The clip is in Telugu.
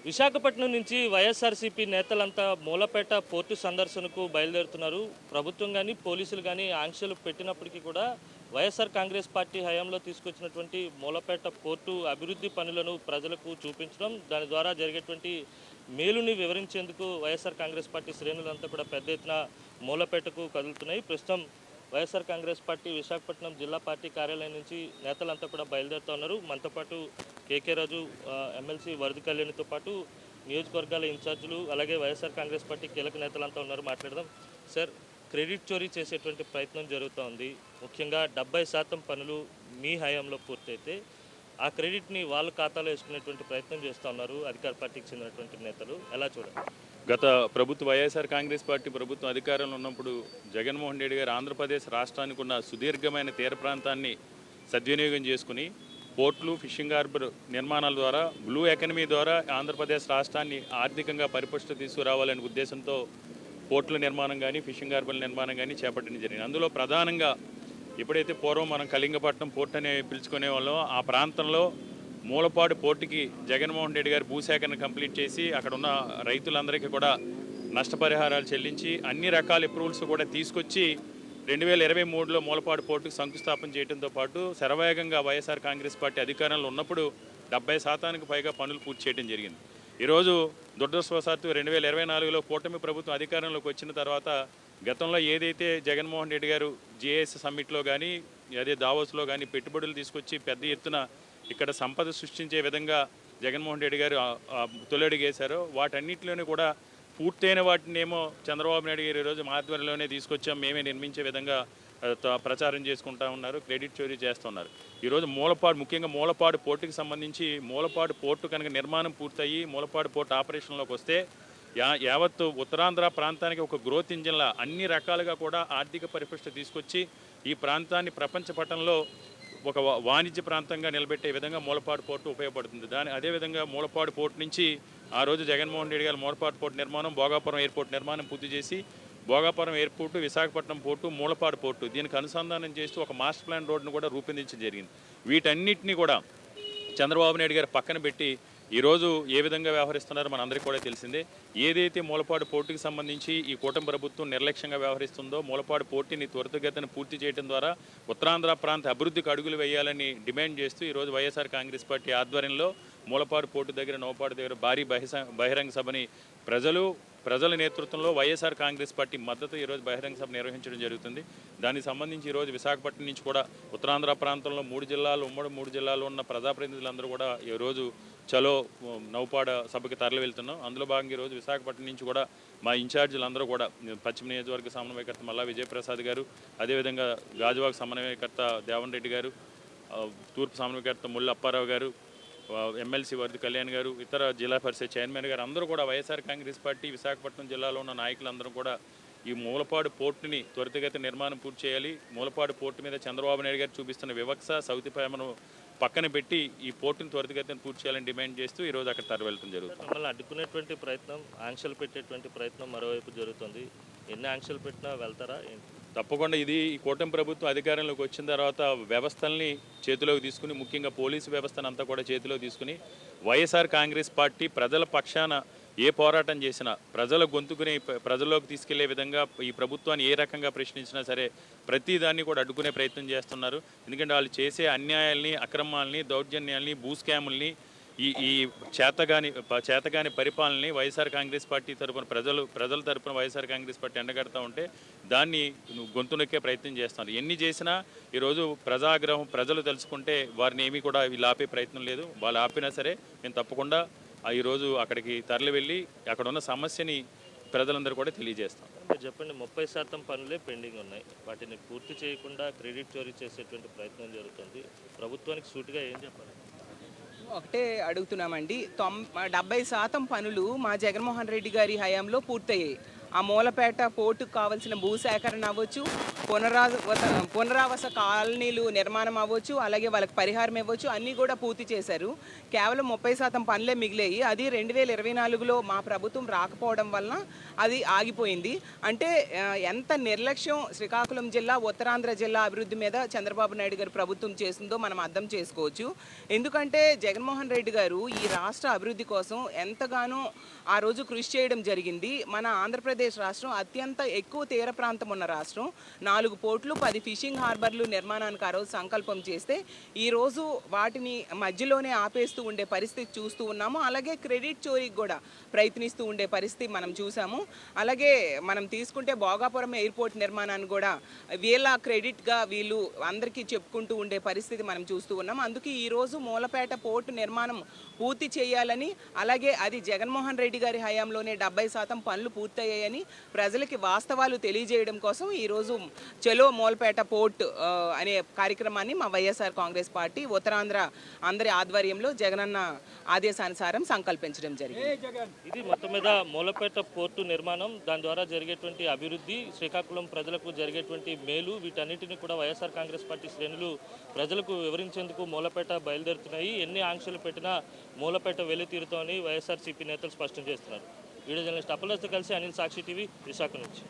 విశాఖపట్నం నుంచి వైఎస్ఆర్సీపీ నేతలంతా మూలపేట పోర్టు సందర్శనకు బయలుదేరుతున్నారు. ప్రభుత్వం కానీ పోలీసులు కానీ ఆంక్షలు పెట్టినప్పటికీ కూడా వైఎస్ఆర్ కాంగ్రెస్ పార్టీ హయాంలో తీసుకొచ్చినటువంటి మూలపేట పోర్టు అభివృద్ధి పనులను ప్రజలకు చూపించడం, దాని ద్వారా జరిగేటువంటి మేలుని వివరించేందుకు వైఎస్ఆర్ కాంగ్రెస్ పార్టీ శ్రేణులంతా కూడా పెద్ద ఎత్తున మూలపేటకు కదులుతున్నాయి. ప్రస్తుతం వైఎస్ఆర్ కాంగ్రెస్ పార్టీ విశాఖపట్నం జిల్లా పార్టీ కార్యాలయం నుంచి నేతలంతా కూడా బయలుదేరుతూ ఉన్నారు. మనతో పాటు కేకే రాజు, ఎమ్మెల్సీ వరద కళ్యాణితో పాటు నియోజకవర్గాల ఇన్ఛార్జీలు, అలాగే వైఎస్ఆర్ కాంగ్రెస్ పార్టీ కీలక నేతలంతా ఉన్నారు. మాట్లాడదాం. సార్, క్రెడిట్ చోరీ చేసేటువంటి ప్రయత్నం జరుగుతూ ఉంది. ముఖ్యంగా 70% పనులు మీ హయాంలో పూర్తయితే ఆ క్రెడిట్ని వాళ్ళ ఖాతాలో వేసుకునేటువంటి ప్రయత్నం చేస్తూ ఉన్నారు అధికార పార్టీకి చెందినటువంటి నేతలు. ఎలా చూడాలి? గత వైఎస్ఆర్ కాంగ్రెస్ పార్టీ ప్రభుత్వం అధికారంలో ఉన్నప్పుడు జగన్మోహన్ రెడ్డి గారు ఆంధ్రప్రదేశ్ రాష్ట్రానికి ఉన్న సుదీర్ఘమైన తీర ప్రాంతాన్ని సద్వినియోగం చేసుకుని పోర్ట్లు, ఫిషింగ్ హార్బర్ నిర్మాణాల ద్వారా బ్లూ ఎకానమీ ద్వారా ఆంధ్రప్రదేశ్ రాష్ట్రాన్ని ఆర్థికంగా పరిపుష్టి తీసుకురావాలనే ఉద్దేశంతో పోర్టుల నిర్మాణం కానీ ఫిషింగ్ హార్బర్ల నిర్మాణం కానీ చేపట్టడం జరిగింది. అందులో ప్రధానంగా ఎప్పుడైతే పూర్వం మనం కళింగపట్నం పోర్ట్ అనే పిలుచుకునే వాళ్ళం, ఆ ప్రాంతంలో మూలపాడు పోర్టుకి జగన్మోహన్ రెడ్డి గారు భూసేకరణ కంప్లీట్ చేసి అక్కడ ఉన్న రైతులందరికీ కూడా నష్టపరిహారాలు చెల్లించి అన్ని రకాల అప్రూవల్స్ కూడా తీసుకొచ్చి 2023లో మూలపాడు పోర్టుకు శంకుస్థాపన చేయడంతో పాటు శరవేగంగా వైఎస్ఆర్ కాంగ్రెస్ పార్టీ అధికారంలో ఉన్నప్పుడు 70% పైగా పనులు పూర్తి చేయడం జరిగింది. ఈరోజు దురదృష్టవశాత్తు 2024లో కూటమి ప్రభుత్వం అధికారంలోకి వచ్చిన తర్వాత గతంలో ఏదైతే జగన్మోహన్ రెడ్డి గారు జిఎస్ సమ్మిట్లో కానీ అదే దావోస్లో కానీ పెట్టుబడులు తీసుకొచ్చి పెద్ద ఎత్తున ఇక్కడ సంపద సృష్టించే విధంగా జగన్మోహన్ రెడ్డి గారు తొలడిగేశారో వాటన్నిటిలోనే కూడా పూర్తయిన వాటినేమో చంద్రబాబు నాయుడు గారు ఈరోజు మా ఆధ్వర్యంలోనే తీసుకొచ్చాం, మేమే నిర్మించే విధంగా ప్రచారం చేసుకుంటా ఉన్నారు, క్రెడిట్ చోరీ చేస్తున్నారు. ఈరోజు ముఖ్యంగా మూలపాడు పోర్టుకి సంబంధించి మూలపాడు పోర్టు కనుక నిర్మాణం పూర్తయి మూలపాడు పోర్టు ఆపరేషన్లోకి వస్తే యావత్తు ఉత్తరాంధ్ర ప్రాంతానికి ఒక గ్రోత్ ఇంజిన్లా అన్ని రకాలుగా కూడా ఆర్థిక పరిపుష్టి తీసుకొచ్చి ఈ ప్రాంతాన్ని ప్రపంచ పటంలో ఒక వాణిజ్య ప్రాంతంగా నిలబెట్టే విధంగా మూలపాడు పోర్టు ఉపయోగపడుతుంది. అదేవిధంగా మూలపాడు పోర్టు నుంచి ఆ రోజు జగన్మోహన్ రెడ్డి గారు మూలపాడు పోర్టు నిర్మాణం, భోగాపురం ఎయిర్పోర్ట్ నిర్మాణం పూర్తి చేసి Bhogapuram airport, Visakhapatnam port, Mulapadu port దీనికి అనుసంధానం చేస్తూ ఒక మాస్టర్ ప్లాన్ రోడ్డును కూడా రూపొందించడం జరిగింది. వీటన్నిటినీ కూడా చంద్రబాబు నాయుడు గారు పక్కన పెట్టి ఈరోజు ఏ విధంగా వ్యవహరిస్తున్నారో మనందరికీ కూడా తెలిసిందే. ఏదైతే మూలపాడు పోర్టుకి సంబంధించి ఈ కూటమి ప్రభుత్వం నిర్లక్ష్యంగా వ్యవహరిస్తుందో మూలపాడు పోర్టుని త్వరితగతిన పూర్తి చేయడం ద్వారా ఉత్తరాంధ్ర ప్రాంత అభివృద్ధికి అడుగులు వేయాలని డిమాండ్ చేస్తూ ఈరోజు వైఎస్ఆర్ కాంగ్రెస్ పార్టీ ఆధ్వర్యంలో మూలపాడు పోర్టు దగ్గర, నౌపాడు దగ్గర భారీ బహిరంగ సభని ప్రజల నేతృత్వంలో వైఎస్ఆర్ కాంగ్రెస్ పార్టీ మద్దతు ఈరోజు బహిరంగ సభ నిర్వహించడం జరుగుతుంది. దానికి సంబంధించి ఈరోజు విశాఖపట్నం నుంచి కూడా ఉత్తరాంధ్ర ప్రాంతంలో ఉమ్మడి మూడు జిల్లాల్లో ఉన్న ప్రజాప్రతినిధులందరూ కూడా ఈరోజు చలో నౌపాడ సభకి తరలి వెళ్తున్నాం. అందులో భాగంగా ఈరోజు విశాఖపట్నం నుంచి కూడా మా ఇన్ఛార్జీలందరూ కూడా పశ్చిమ నియోజకవర్గ సమన్వయకర్త మల్లా విజయప్రసాద్ గారు, అదేవిధంగా గాజువాక సమన్వయకర్త దేవన్ రెడ్డి గారు, తూర్పు సమన్వయకర్త ముళ్ళ అప్పారావు గారు, ఎమ్మెల్సీ వరద కళ్యాణ్ గారు, ఇతర జిల్లా పరిషత్ చైర్మన్ గారు అందరూ కూడా వైఎస్ఆర్ కాంగ్రెస్ పార్టీ విశాఖపట్నం జిల్లాలో ఉన్న నాయకులందరూ కూడా ఈ మూలపాడు పోర్టుని త్వరితగతి నిర్మాణం పూర్తి చేయాలి, మూలపాడు పోర్టు మీద చంద్రబాబు నాయుడు గారు చూపిస్తున్న వివక్ష సౌతిప్రేమను పక్కన పెట్టి ఈ పోర్టుని త్వరితగతిని పూర్తి చేయాలని డిమాండ్ చేస్తూ ఈరోజు అక్కడ తరలివెళ్ళడం జరుగుతుంది. మమ్మల్ని అడ్డుకునేటువంటి ప్రయత్నం, ఆంక్షలు పెట్టేటువంటి ప్రయత్నం మరోవైపు జరుగుతుంది. ఎన్ని ఆంక్షలు పెట్టినా వెళ్తారా? తప్పకుండా ఇది ఈ కూటమి ప్రభుత్వం అధికారంలోకి వచ్చిన తర్వాత వ్యవస్థల్ని చేతిలోకి తీసుకుని, ముఖ్యంగా పోలీసు వ్యవస్థను అంతా కూడా చేతిలోకి తీసుకుని వైఎస్ఆర్ కాంగ్రెస్ పార్టీ ప్రజల పక్షాన ఏ పోరాటం చేసినా ప్రజల గొంతుకుని ప్రజల్లోకి తీసుకెళ్లే విధంగా ఈ ప్రభుత్వాన్ని ఏ రకంగా ప్రశ్నించినా సరే ప్రతి దాన్ని కూడా అడ్డుకునే ప్రయత్నం చేస్తున్నారు. ఎందుకంటే వాళ్ళు చేసే అన్యాయాల్ని, అక్రమాలని, దౌర్జన్యాల్ని, భూ స్కాముల్ని, ఈ చేతగాని పరిపాలనని వైఎస్ఆర్ కాంగ్రెస్ పార్టీ తరఫున ప్రజల తరఫున వైఎస్ఆర్ కాంగ్రెస్ పార్టీ ఎండగడతా ఉంటే దాన్ని గొంతు నొక్కే ప్రయత్నం చేస్తున్నారు. ఎన్ని చేసినా ఈరోజు ప్రజాగ్రహం ప్రజలు తెలుసుకుంటే వారిని ఏమీ కూడా వీళ్ళు ఆపే ప్రయత్నం లేదు. వాళ్ళు ఆపినా సరే మేము తప్పకుండా ఈరోజు అక్కడికి తరలి వెళ్ళి అక్కడ ఉన్న సమస్యని ప్రజలందరూ కూడా తెలియజేస్తాం. మీరు చెప్పండి, 30% పనులే పెండింగ్ ఉన్నాయి. వాటిని పూర్తి చేయకుండా క్రెడిట్ చోరీ చేసేటువంటి ప్రయత్నం జరుగుతుంది. ప్రభుత్వానికి సూటిగా ఏం చెప్పాలి? ఒకటే అడుగుతున్నామండి. 70% పనులు మా జగన్మోహన్ రెడ్డి గారి హయాంలో పూర్తయ్యాయి. ఆ మూలపేట పోర్టుకు కావాల్సిన భూసేకరణ అవ్వచ్చు, పునరావాస కాలనీలు నిర్మాణం అవ్వచ్చు, అలాగే వాళ్ళకి పరిహారం ఇవ్వచ్చు, అన్నీ కూడా పూర్తి చేశారు. కేవలం 30% పనులే మిగిలాయి. అది 2024లో మా ప్రభుత్వం రాకపోవడం వలన అది ఆగిపోయింది. అంటే ఎంత నిర్లక్ష్యం శ్రీకాకుళం జిల్లా, ఉత్తరాంధ్ర జిల్లా అభివృద్ధి మీద చంద్రబాబు నాయుడు గారు ప్రభుత్వం చేసిందో మనం అర్థం చేసుకోవచ్చు. ఎందుకంటే జగన్మోహన్ రెడ్డి గారు ఈ రాష్ట్ర అభివృద్ధి కోసం ఎంతగానో ఆ రోజు కృషి చేయడం జరిగింది. మన ఆంధ్రప్రదేశ్ రాష్ట్రం అత్యంత ఎక్కువ తీర ప్రాంతం ఉన్న రాష్ట్రం. 4 పోర్ట్లు, 10 ఫిషింగ్ హార్బర్లు నిర్మాణానికి ఆ రోజు సంకల్పం చేస్తే ఈరోజు వాటిని మధ్యలోనే ఆపేస్తూ ఉండే పరిస్థితి చూస్తూ ఉన్నాము. అలాగే క్రెడిట్ చోరీకి కూడా ప్రయత్నిస్తూ ఉండే పరిస్థితి మనం చూసాము. అలాగే మనం తీసుకుంటే భోగాపురం ఎయిర్పోర్ట్ నిర్మాణాన్ని కూడా వీళ్ళ క్రెడిట్గా వీళ్ళు అందరికీ చెప్పుకుంటూ ఉండే పరిస్థితి మనం చూస్తూ ఉన్నాం. అందుకే ఈరోజు మూలపేట పోర్టు నిర్మాణం పూర్తి చేయాలని, అలాగే అది జగన్మోహన్ రెడ్డి గారి హయాంలోనే 70% పనులు పూర్తయ్యాయని ప్రజలకి వాస్తవాలు తెలియజేయడం కోసం ఈరోజు చలో మూలపేట పోర్ట్ అనే కార్యక్రమాన్ని మా వైఎస్ఆర్ కాంగ్రెస్ పార్టీ ఉత్తరాంధ్ర అందరి ఆధ్వర్యంలో జగనన్న ఆదేశానుసారం సంకల్పించడం జరిగింది. ఇది మొత్తం మీద మూలపేట పోర్టు నిర్మాణం, దాని ద్వారా జరిగేటువంటి అభివృద్ధి, శ్రీకాకుళం ప్రజలకు జరిగేటువంటి మేలు, వీటన్నిటిని కూడా వైఎస్ఆర్ కాంగ్రెస్ పార్టీ శ్రేణులు ప్రజలకు వివరించేందుకు మూలపేట బయలుదేరుతున్నాయి. ఎన్ని ఆంక్షలు పెట్టినా మూలపేట వెళ్లి తీరుతోని వైఎస్ఆర్సీపీ నేతలు స్పష్టం చేస్తున్నారు. వీడియో జర్నలిస్ట్ అప్పలతో కలిసి అనిల్, సాక్షి టీవీ, విశాఖ నుంచి.